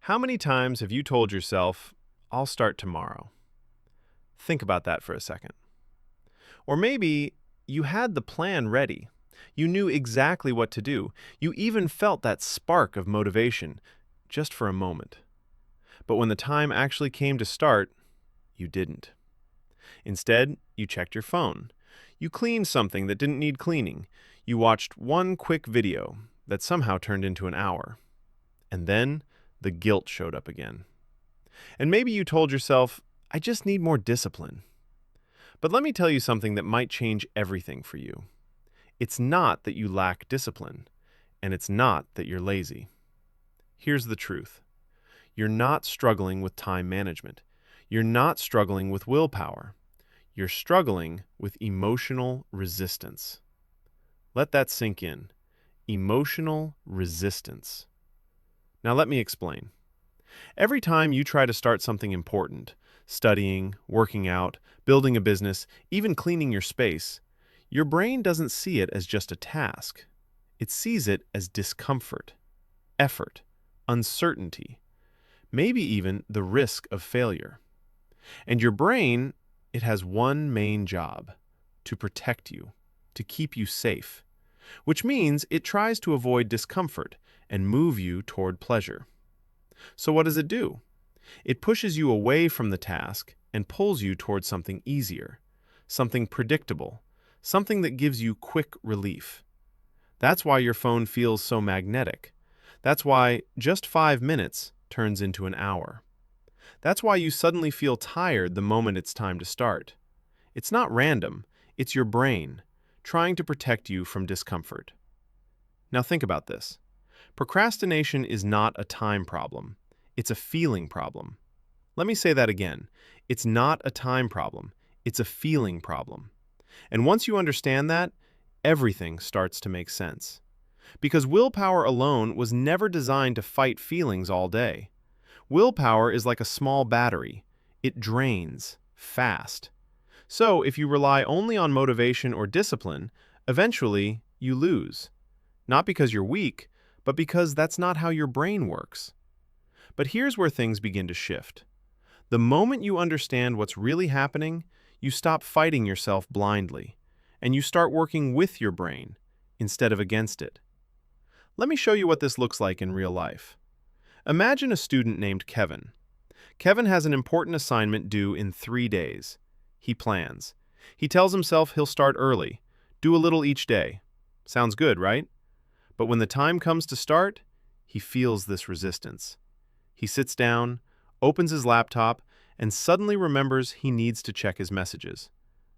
How many times have you told yourself, I'll start tomorrow? Think about that for a second. Or maybe you had the plan ready. You knew exactly what to do. You even felt that spark of motivation just for a moment. But when the time actually came to start, you didn't. Instead, you checked your phone. You cleaned something that didn't need cleaning. You watched one quick video that somehow turned into an hour. And then the guilt showed up again. And maybe you told yourself, I just need more discipline. But let me tell you something that might change everything for you. It's not that you lack discipline, and it's not that you're lazy. Here's the truth. You're not struggling with time management. You're not struggling with willpower. You're struggling with emotional resistance. Let that sink in. Emotional resistance. Now let me explain. Every time you try to start something important, studying, working out, building a business, even cleaning your space, your brain doesn't see it as just a task. It sees it as discomfort, effort, uncertainty, maybe even the risk of failure. And your brain, it has one main job: to protect you, to keep you safe, which means it tries to avoid discomfort and move you toward pleasure. So what does it do? It pushes you away from the task and pulls you towards something easier, something predictable, something that gives you quick relief. That's why your phone feels so magnetic. That's why just 5 minutes turns into an hour. That's why you suddenly feel tired the moment it's time to start. It's not random, it's your brain trying to protect you from discomfort. Now think about this. Procrastination is not a time problem. It's a feeling problem. Let me say that again. It's not a time problem. It's a feeling problem. And once you understand that, everything starts to make sense. Because willpower alone was never designed to fight feelings all day. Willpower is like a small battery. It drains fast. So if you rely only on motivation or discipline, eventually you lose. Not because you're weak, but because that's not how your brain works. But here's where things begin to shift. The moment you understand what's really happening, you stop fighting yourself blindly, and you start working with your brain instead of against it. Let me show you what this looks like in real life. Imagine a student named Kevin. Kevin has an important assignment due in 3 days. He plans. He tells himself he'll start early, do a little each day. Sounds good, right? But when the time comes to start, he feels this resistance. He sits down, opens his laptop, and suddenly remembers he needs to check his messages.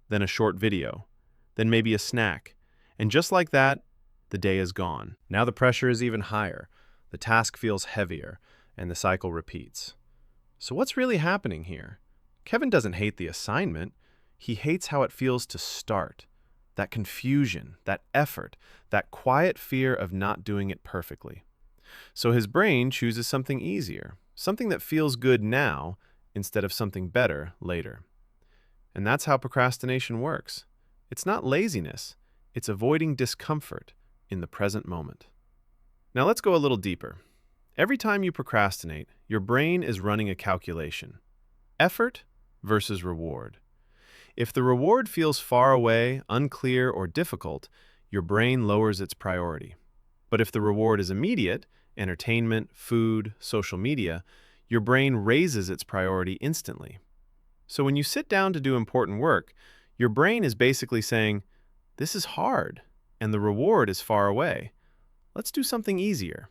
Then a short video. Then maybe a snack. And just like that, the day is gone. Now the pressure is even higher. The task feels heavier, and the cycle repeats. So what's really happening here? Kevin doesn't hate the assignment. He hates how it feels to start. That confusion, that effort, that quiet fear of not doing it perfectly. So his brain chooses something easier, something that feels good now instead of something better later. And that's how procrastination works. It's not laziness, it's avoiding discomfort in the present moment. Now let's go a little deeper. Every time you procrastinate, your brain is running a calculation. Effort versus reward. If the reward feels far away, unclear, or difficult, your brain lowers its priority. But if the reward is immediate, entertainment, food, social media, your brain raises its priority instantly. So when you sit down to do important work, your brain is basically saying, this is hard, and the reward is far away. Let's do something easier.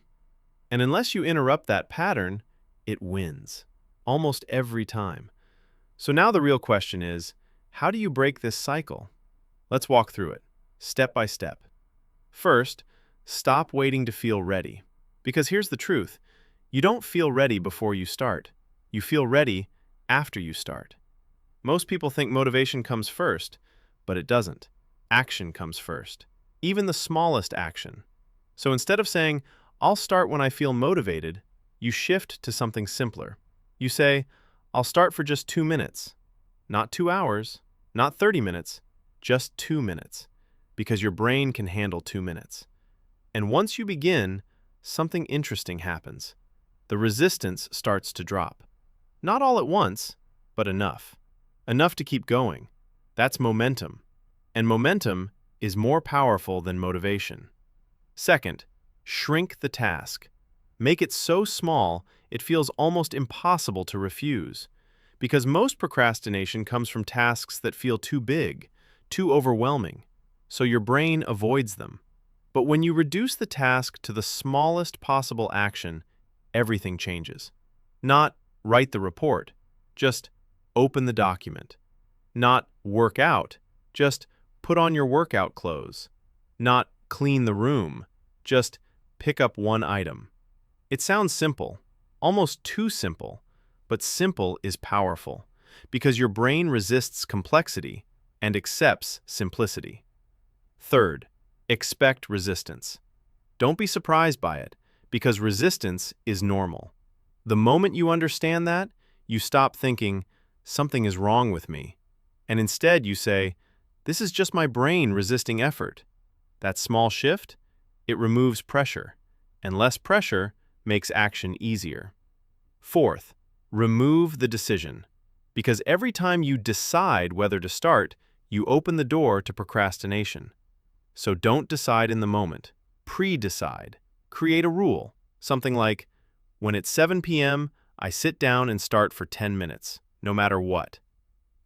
And unless you interrupt that pattern, it wins, almost every time. So now the real question is, how do you break this cycle? Let's walk through it, step by step. First, stop waiting to feel ready. Because here's the truth. You don't feel ready before you start. You feel ready after you start. Most people think motivation comes first, but it doesn't. Action comes first, even the smallest action. So instead of saying, I'll start when I feel motivated, you shift to something simpler. You say, I'll start for just 2 minutes. Not 2 hours, not 30 minutes, just 2 minutes, because your brain can handle 2 minutes. And once you begin, something interesting happens. the resistance starts to drop. Not all at once, but enough. Enough to keep going. That's momentum. And momentum is more powerful than motivation. Second, shrink the task. Make it so small it feels almost impossible to refuse. Because most procrastination comes from tasks that feel too big, too overwhelming, so your brain avoids them. But when you reduce the task to the smallest possible action, everything changes. Not write the report, just open the document. Not work out, just put on your workout clothes. Not clean the room, just pick up one item. It sounds simple, almost too simple, but simple is powerful because your brain resists complexity and accepts simplicity. Third, expect resistance. Don't be surprised by it because resistance is normal. The moment you understand that, you stop thinking, something is wrong with me, and instead you say, this is just my brain resisting effort. That small shift, it removes pressure, and less pressure makes action easier. Fourth, remove the decision, because every time you decide whether to start, you open the door to procrastination. So don't decide in the moment. Pre-decide. Create a rule, something like, when it's 7 p.m., I sit down and start for 10 minutes, no matter what.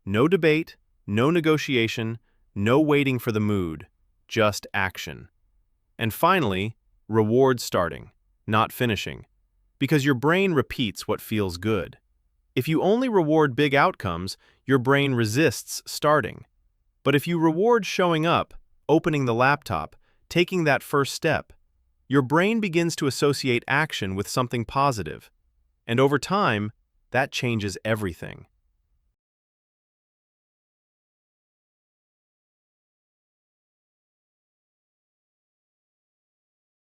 No debate, no negotiation, no waiting for the mood, just action. And finally, reward starting, not finishing, because your brain repeats what feels good. If you only reward big outcomes, your brain resists starting. But if you reward showing up, opening the laptop, taking that first step, your brain begins to associate action with something positive. And over time, that changes everything.